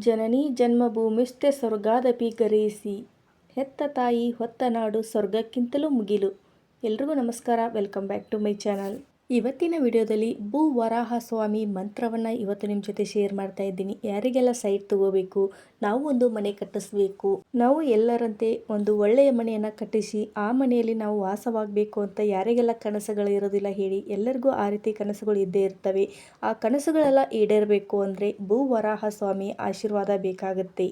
ಜನನಿ ಜನ್ಮಭೂಮಿಸ್ಥೆ ಸ್ವರ್ಗಾದಪಿ ಗರೀಸಿ, ಹೆತ್ತ ತಾಯಿ ಹೊತ್ತ ನಾಡು ಸ್ವರ್ಗಕ್ಕಿಂತಲೂ ಮುಗಿಲು. ಎಲ್ರಿಗೂ ನಮಸ್ಕಾರ, welcome back to my channel. ಇವತ್ತಿನ ವಿಡಿಯೋದಲ್ಲಿ ಭೂ ವರಾಹ ಸ್ವಾಮಿ ಮಂತ್ರವನ್ನು ಇವತ್ತು ನಿಮ್ಮ ಜೊತೆ ಶೇರ್ ಮಾಡ್ತಾ ಇದ್ದೀನಿ. ಯಾರಿಗೆಲ್ಲ ಸೈಟ್ ತಗೋಬೇಕು, ನಾವು ಒಂದು ಮನೆ ಕಟ್ಟಿಸ್ಬೇಕು, ನಾವು ಎಲ್ಲರಂತೆ ಒಂದು ಒಳ್ಳೆಯ ಮನೆಯನ್ನು ಕಟ್ಟಿಸಿ ಆ ಮನೆಯಲ್ಲಿ ನಾವು ವಾಸವಾಗಬೇಕು ಅಂತ ಯಾರಿಗೆಲ್ಲ ಕನಸುಗಳು ಇರೋದಿಲ್ಲ ಹೇಳಿ, ಎಲ್ಲರಿಗೂ ಆ ರೀತಿ ಕನಸುಗಳು ಇದ್ದೇ ಇರ್ತವೆ. ಆ ಕನಸುಗಳೆಲ್ಲ ಈಡೇರಬೇಕು ಅಂದರೆ ಭೂ ವರಾಹ ಸ್ವಾಮಿ ಆಶೀರ್ವಾದ ಬೇಕಾಗುತ್ತೆ.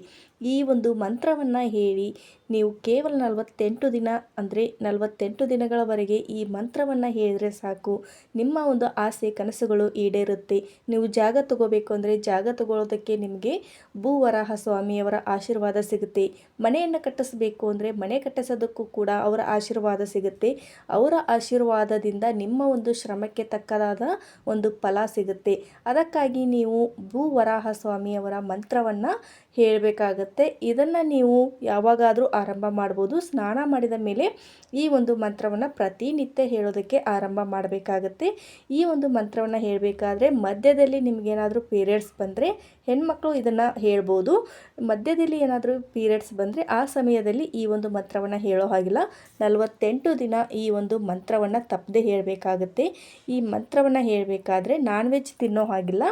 ಈ ಒಂದು ಮಂತ್ರವನ್ನು ಹೇಳಿ ನೀವು ಕೇವಲ 48 ದಿನ ಅಂದರೆ 48 ದಿನಗಳವರೆಗೆ ಈ ಮಂತ್ರವನ್ನು ಹೇಳಿದ್ರೆ ಸಾಕು, ನಿಮ್ಮ ಒಂದು ಆಸೆ ಕನಸುಗಳು ಈಡೇರುತ್ತೆ. ನೀವು ಜಾಗ ತಗೋಬೇಕು ಅಂದರೆ ಜಾಗ ತಗೊಳ್ಳೋದಕ್ಕೆ ನಿಮಗೆ ಭೂ ವರಾಹ ಸ್ವಾಮಿಯವರ ಆಶೀರ್ವಾದ ಸಿಗುತ್ತೆ. ಮನೆಯನ್ನು ಕಟ್ಟಿಸಬೇಕು ಅಂದರೆ ಮನೆ ಕಟ್ಟಿಸೋದಕ್ಕೂ ಕೂಡ ಅವರ ಆಶೀರ್ವಾದ ಸಿಗುತ್ತೆ. ಅವರ ಆಶೀರ್ವಾದದಿಂದ ನಿಮ್ಮ ಒಂದು ಶ್ರಮಕ್ಕೆ ತಕ್ಕದಾದ ಒಂದು ಫಲ ಸಿಗುತ್ತೆ. ಅದಕ್ಕಾಗಿ ನೀವು ಭೂ ವರಾಹ ಸ್ವಾಮಿಯವರ ಮಂತ್ರವನ್ನು ಹೇಳಬೇಕಾಗತ್ತೆ. ಇದನ್ನು ನೀವು ಯಾವಾಗಾದರೂ ಆರಂಭ ಮಾಡ್ಬೋದು. ಸ್ನಾನ ಮಾಡಿದ ಮೇಲೆ ಈ ಒಂದು ಮಂತ್ರವನ್ನು ಪ್ರತಿನಿತ್ಯ ಹೇಳೋದಕ್ಕೆ ಆರಂಭ ಮಾಡಬೇಕಾಗತ್ತೆ. ಈ ಒಂದು ಮಂತ್ರವನ್ನು ಹೇಳಬೇಕಾದ್ರೆ ಮಧ್ಯದಲ್ಲಿ ನಿಮಗೇನಾದರೂ ಪೀರಿಯಡ್ಸ್ ಬಂದರೆ ಹೆಣ್ಮಕ್ಳು ಇದನ್ನು ಹೇಳ್ಬೋದು. ಮಧ್ಯದಲ್ಲಿ ಏನಾದರೂ ಪೀರಿಯಡ್ಸ್ ಬಂದರೆ ಆ ಸಮಯದಲ್ಲಿ ಈ ಒಂದು ಮಂತ್ರವನ್ನು ಹೇಳೋ ಹಾಗಿಲ್ಲ. 48 ದಿನ ಈ ಒಂದು ಮಂತ್ರವನ್ನು ತಪ್ಪದೆ ಹೇಳಬೇಕಾಗತ್ತೆ. ಈ ಮಂತ್ರವನ್ನು ಹೇಳಬೇಕಾದ್ರೆ ನಾನ್ ವೆಜ್ ತಿನ್ನೋ ಹಾಗಿಲ್ಲ,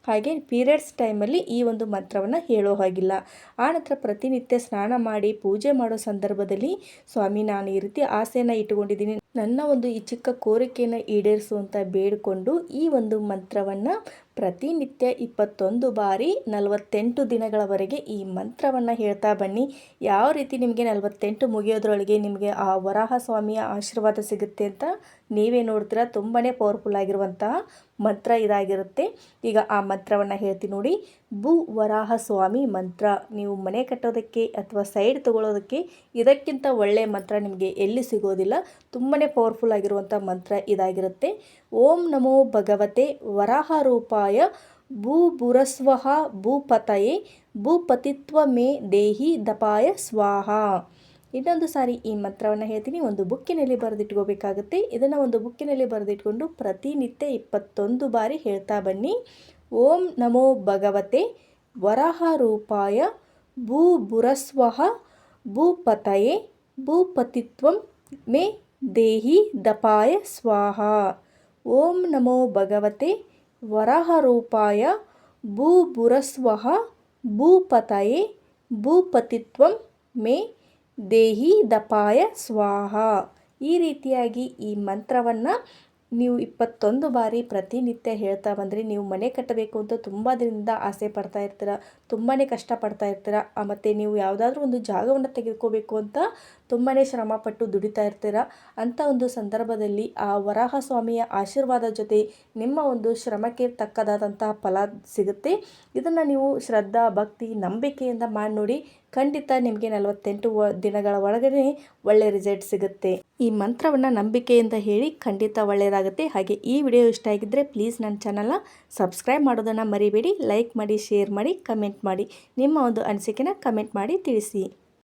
ಹಾಗೆ ಪೀರಿಯಡ್ಸ್ ಟೈಮಲ್ಲಿ ಈ ಒಂದು ಮಂತ್ರವನ್ನು ಹೇಳೋ ಹಾಗಿಲ್ಲ. ಆನಂತರ ಪ್ರತಿನಿತ್ಯ ಸ್ನಾನ ಮಾಡಿ ಪೂಜೆ ಮಾಡೋ ಸಂದರ್ಭದಲ್ಲಿ, ಸ್ವಾಮಿ ನಾನು ಈ ರೀತಿ ಆಸೆಯನ್ನು ಇಟ್ಟುಕೊಂಡಿದ್ದೀನಿ, ನನ್ನ ಒಂದು ಈ ಚಿಕ್ಕ ಕೋರಿಕೆಯನ್ನು ಈಡೇರಿಸು ಅಂತ ಬೇಡಿಕೊಂಡು ಈ ಒಂದು ಮಂತ್ರವನ್ನು ಪ್ರತಿನಿತ್ಯ 21 ಬಾರಿ 48 ದಿನಗಳವರೆಗೆ ಈ ಮಂತ್ರವನ್ನು ಹೇಳ್ತಾ ಬನ್ನಿ. ಯಾವ ರೀತಿ ನಿಮಗೆ 48 ಮುಗಿಯೋದ್ರೊಳಗೆ ನಿಮಗೆ ಆ ವರಾಹ ಸ್ವಾಮಿಯ ಆಶೀರ್ವಾದ ಸಿಗುತ್ತೆ ಅಂತ ನೀವೇ ನೋಡ್ತೀರಾ. ತುಂಬಾ ಪವರ್ಫುಲ್ ಆಗಿರುವಂತಹ ಮಂತ್ರ ಇದಾಗಿರುತ್ತೆ. ಈಗ ಆ ಮಂತ್ರವನ್ನು ಹೇಳ್ತೀನಿ ನೋಡಿ. ಭೂ ವರಾಹ ಸ್ವಾಮಿ ಮಂತ್ರ. ನೀವು ಮನೆ ಕಟ್ಟೋದಕ್ಕೆ ಅಥವಾ ಸೈಡ್ ತಗೊಳ್ಳೋದಕ್ಕೆ ಇದಕ್ಕಿಂತ ಒಳ್ಳೆಯ ಮಂತ್ರ ನಿಮಗೆ ಎಲ್ಲಿ ಸಿಗೋದಿಲ್ಲ. ತುಂಬಾ ಪವರ್ಫುಲ್ ಆಗಿರುವಂಥ ಮಂತ್ರ ಇದಾಗಿರುತ್ತೆ. ಓಂ ನಮೋ ಭಗವತೆ ವರಾಹ ರೂಪಾಯ ಭೂಭುರಸ್ವಹ ಭೂಪತಯೇ ಭೂಪತಿತ್ವ ಮೇ ದೇಹಿ ದಪಾಯ ಸ್ವಾಹ. ಇನ್ನೊಂದು ಸಾರಿ ಈ ಮಂತ್ರವನ್ನು ಹೇಳ್ತೀನಿ. ಒಂದು ಬುಕ್ಕಿನಲ್ಲಿ ಬರೆದಿಟ್ಕೋಬೇಕಾಗುತ್ತೆ. ಇದನ್ನು ಒಂದು ಬುಕ್ಕಿನಲ್ಲಿ ಬರೆದಿಟ್ಕೊಂಡು ಪ್ರತಿನಿತ್ಯ 21 ಬಾರಿ ಹೇಳ್ತಾ ಬನ್ನಿ. ಓಂ ನಮೋ ಭಗವತೆ ವರಾಹ ರೂಪಾಯ ಭೂಭುರಸ್ವಹ ಭೂಪತಯೇ ಭೂಪತಿತ್ವಂ ಮೇ ದೇಹಿ ದಪಾಯ ಸ್ವಾಹ. ಓಂ ನಮೋ ಭಗವತೆ ವರಾಹ ರೂಪಾಯ ಭೂಭುರಸ್ವಹ ಭೂಪತಯೇ ಭೂಪತಿತ್ವಂ ಮೇ ದೇಹಿ ದಪಾಯ ಸ್ವಾಹ. ಈ ರೀತಿಯಾಗಿ ಈ ಮಂತ್ರವನ್ನು ನೀವು 21 ಬಾರಿ ಪ್ರತಿನಿತ್ಯ ಹೇಳ್ತಾ ಬಂದರೆ ನೀವು ಮನೆ ಕಟ್ಟಬೇಕು ಅಂತ ತುಂಬ ದಿನದಿಂದ ಆಸೆ ಪಡ್ತಾ ಇರ್ತೀರ, ತುಂಬಾ ಕಷ್ಟಪಡ್ತಾ ಇರ್ತೀರ. ಮತ್ತು ನೀವು ಯಾವುದಾದ್ರೂ ಒಂದು ಜಾಗವನ್ನು ತೆಗೆದುಕೋಬೇಕು ಅಂತ ತುಂಬಾ ಶ್ರಮಪಟ್ಟು ದುಡಿತಾ ಇರ್ತೀರ. ಅಂಥ ಒಂದು ಸಂದರ್ಭದಲ್ಲಿ ಆ ವರಾಹ ಸ್ವಾಮಿಯ ಆಶೀರ್ವಾದ ಜೊತೆ ನಿಮ್ಮ ಒಂದು ಶ್ರಮಕ್ಕೆ ತಕ್ಕದಾದಂತಹ ಫಲ ಸಿಗುತ್ತೆ. ಇದನ್ನು ನೀವು ಶ್ರದ್ಧಾ ಭಕ್ತಿ ನಂಬಿಕೆಯಿಂದ ಮಾಡಿ ನೋಡಿ. ಖಂಡಿತ ನಿಮಗೆ 48 ದಿನಗಳ ಒಳಗಡೆ ಒಳ್ಳೆ ರಿಸಲ್ಟ್ ಸಿಗುತ್ತೆ. ಈ ಮಂತ್ರವನ್ನು ನಂಬಿಕೆಯಿಂದ ಹೇಳಿ, ಖಂಡಿತ ಒಳ್ಳೆಯದಾಗುತ್ತೆ. ಹಾಗೆ ಈ ವಿಡಿಯೋ ಇಷ್ಟ ಆಗಿದ್ದರೆ ಪ್ಲೀಸ್ ನನ್ನ ಚಾನಲ್ನ ಸಬ್ಸ್ಕ್ರೈಬ್ ಮಾಡೋದನ್ನು ಮರಿಬೇಡಿ. ಲೈಕ್ ಮಾಡಿ, ಶೇರ್ ಮಾಡಿ, ಕಮೆಂಟ್ ಮಾಡಿ. ನಿಮ್ಮ ಒಂದು ಅನಿಸಿಕೆನ ಕಮೆಂಟ್ ಮಾಡಿ ತಿಳಿಸಿ.